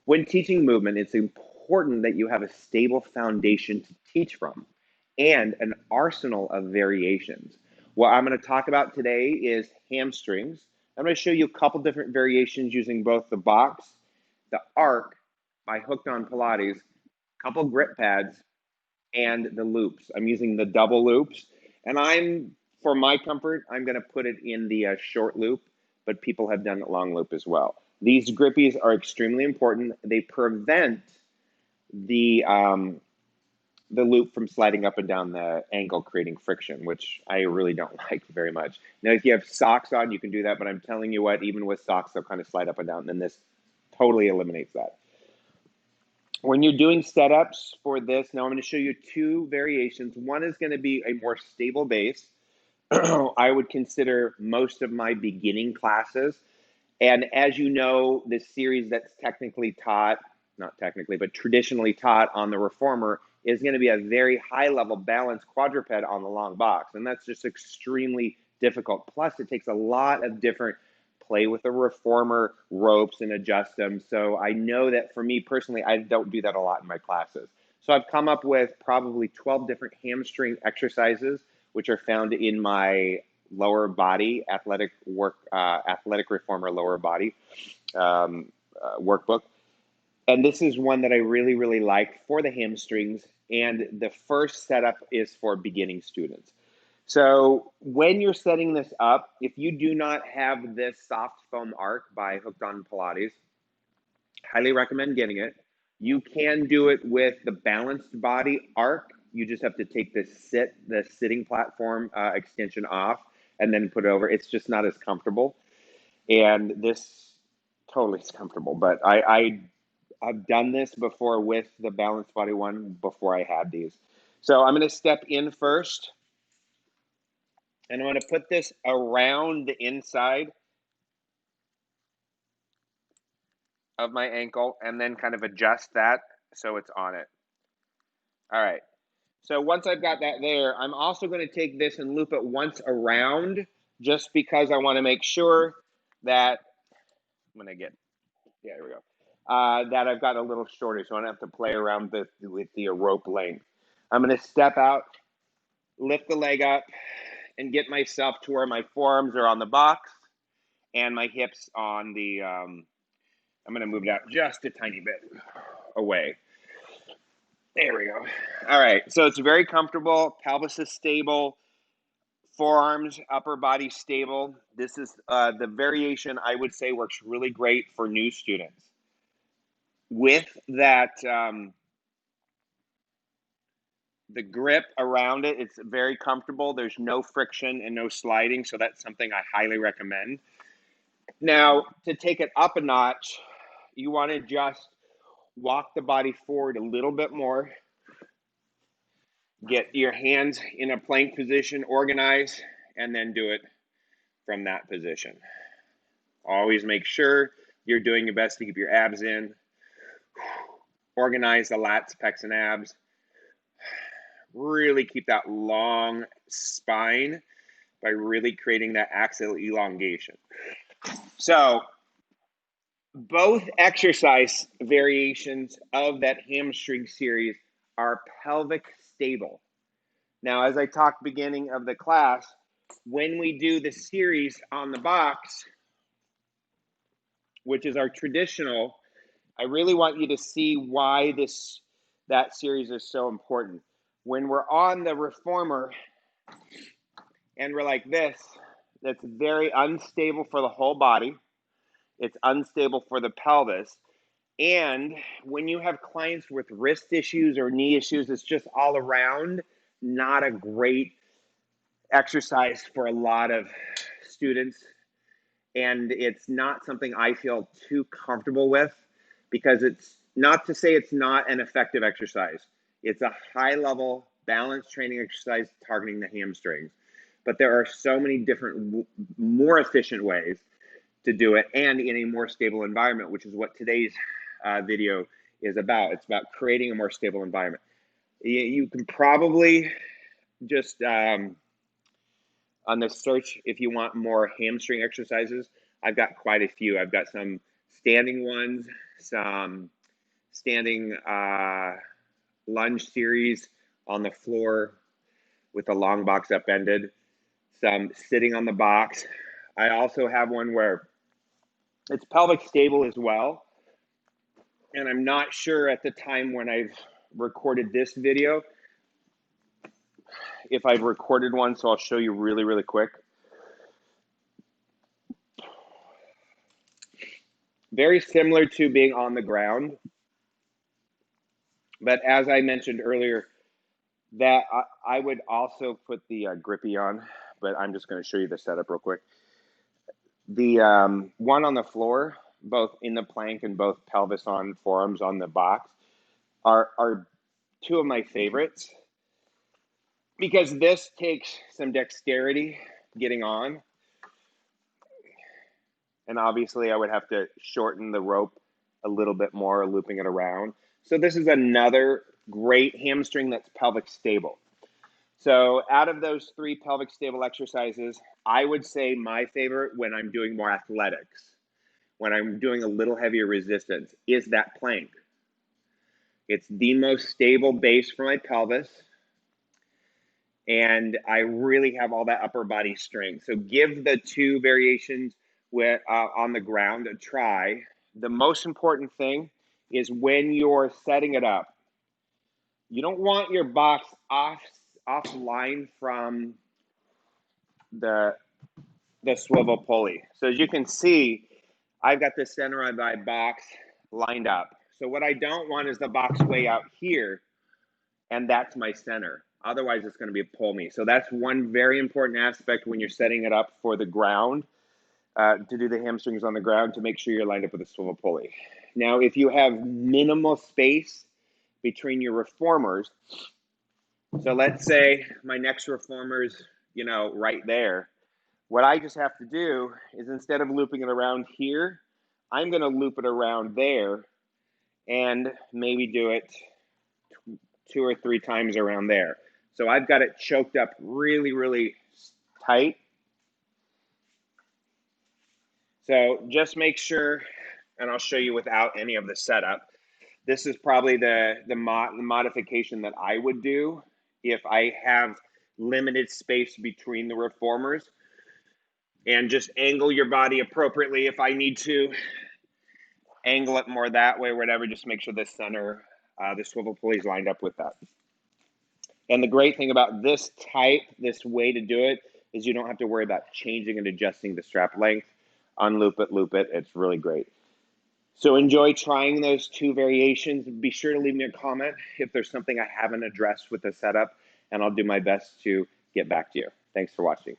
When teaching movement, it's important that you have a stable foundation to teach from and an arsenal of variations. What I'm going to talk about today is hamstrings. I'm going to show you a couple different variations using both the box, the arc by Hooked on Pilates, a couple grip pads, and the loops. I'm using the double loops, and for my comfort, I'm going to put it in the short loop, but people have done long loop as well. These grippies are extremely important. They prevent the loop from sliding up and down the ankle, creating friction, which I really don't like very much. Now, if you have socks on, you can do that, but I'm telling you what, even with socks, they'll kind of slide up and down, and this totally eliminates that. When you're doing setups for this, now I'm going to show you two variations. One is going to be a more stable base. I would consider most of my beginning classes. And as you know, this series that's technically taught, not technically, but traditionally taught on the reformer is going to be a very high level balanced quadruped on the long box. And that's just extremely difficult. Plus, it takes a lot of different play with the reformer ropes and adjust them. So I know that for me personally, I don't do that a lot in my classes. So I've come up with probably 12 different hamstring exercises, which are found in my lower body athletic reformer lower body workbook. And this is one that I really, really like for the hamstrings. And the first setup is for beginning students. So when you're setting this up, if you do not have this soft foam arc by Hooked on Pilates, highly recommend getting it. You can do it with the balanced body arc. You just have to take the sitting platform extension off and then put it over. It's just not as comfortable. And this totally is comfortable, but I've done this before with the balanced body one before I had these. So I'm going to step in first. And I'm going to put this around the inside of my ankle and then kind of adjust that so it's on it. All right. So once I've got that there, I'm also going to take this and loop it once around just because I want to make sure that I'm going to get, yeah, there we go, that I've got a little shorter so I don't have to play around with the rope length. I'm going to step out, lift the leg up, and get myself to where my forearms are on the box and my hips on the, I'm going to move it out just a tiny bit away. There we go. All right. So it's very comfortable. Pelvis is stable. Forearms, upper body stable. This is the variation I would say works really great for new students. With that, the grip around it, it's very comfortable. There's no friction and no sliding. So that's something I highly recommend. Now, to take it up a notch, you want to just walk the body forward a little bit more. Get your hands in a plank position, organize, and then do it from that position. Always make sure you're doing your best to keep your abs in. Organize the lats, pecs, and abs. Really keep that long spine by really creating that axial elongation. So both exercise variations of that hamstring series are pelvic stable. Now, as I talked beginning of the class, when we do the series on the box, which is our traditional, I really want you to see why that series is so important. When we're on the reformer and we're like this, that's very unstable for the whole body. It's unstable for the pelvis. And when you have clients with wrist issues or knee issues, it's just all around not a great exercise for a lot of students. And it's not something I feel too comfortable with because it's not to say it's not an effective exercise. It's a high level balance training exercise targeting the hamstrings. But there are so many different, more efficient ways to do it and in a more stable environment, which is what today's video is about. It's about creating a more stable environment. You can probably just on the search, if you want more hamstring exercises, I've got quite a few. I've got some standing ones, some standing lunge series on the floor with the long box upended, some sitting on the box. I also have one where it's pelvic stable as well. And I'm not sure at the time when I've recorded this video if I've recorded one, so I'll show you really, really quick. Very similar to being on the ground. But as I mentioned earlier, that I would also put the grippy on, but I'm just going to show you the setup real quick. The one on the floor, both in the plank and both pelvis on, forearms on the box, are two of my favorites because this takes some dexterity getting on. And obviously I would have to shorten the rope a little bit more, looping it around. So this is another great hamstring that's pelvic stable. So out of those 3 pelvic stable exercises, I would say my favorite when I'm doing more athletics, when I'm doing a little heavier resistance, is that plank. It's the most stable base for my pelvis, and I really have all that upper body strength. So give the 2 variations on the ground a try. The most important thing is when you're setting it up, you don't want your box offline from the swivel pulley. So as you can see, I've got the center of my box lined up. So what I don't want is the box way out here, and that's my center. Otherwise, it's going to be a pull me. So that's one very important aspect when you're setting it up for the ground, to do the hamstrings on the ground, to make sure you're lined up with a swivel pulley. Now, if you have minimal space between your reformers, so let's say my next reformer's, right there. What I just have to do is, instead of looping it around here, I'm going to loop it around there and maybe do it 2 or 3 times around there. So I've got it choked up really, really tight. So just make sure, and I'll show you without any of the setup. This is probably the modification that I would do if I have limited space between the reformers. And just angle your body appropriately. If I need to angle it more that way or whatever, just make sure the center, the swivel pulley is lined up with that. And the great thing about this way to do it, is you don't have to worry about changing and adjusting the strap length. Unloop it, loop it. It's really great. So enjoy trying those 2 variations. Be sure to leave me a comment if there's something I haven't addressed with the setup, and I'll do my best to get back to you. Thanks for watching.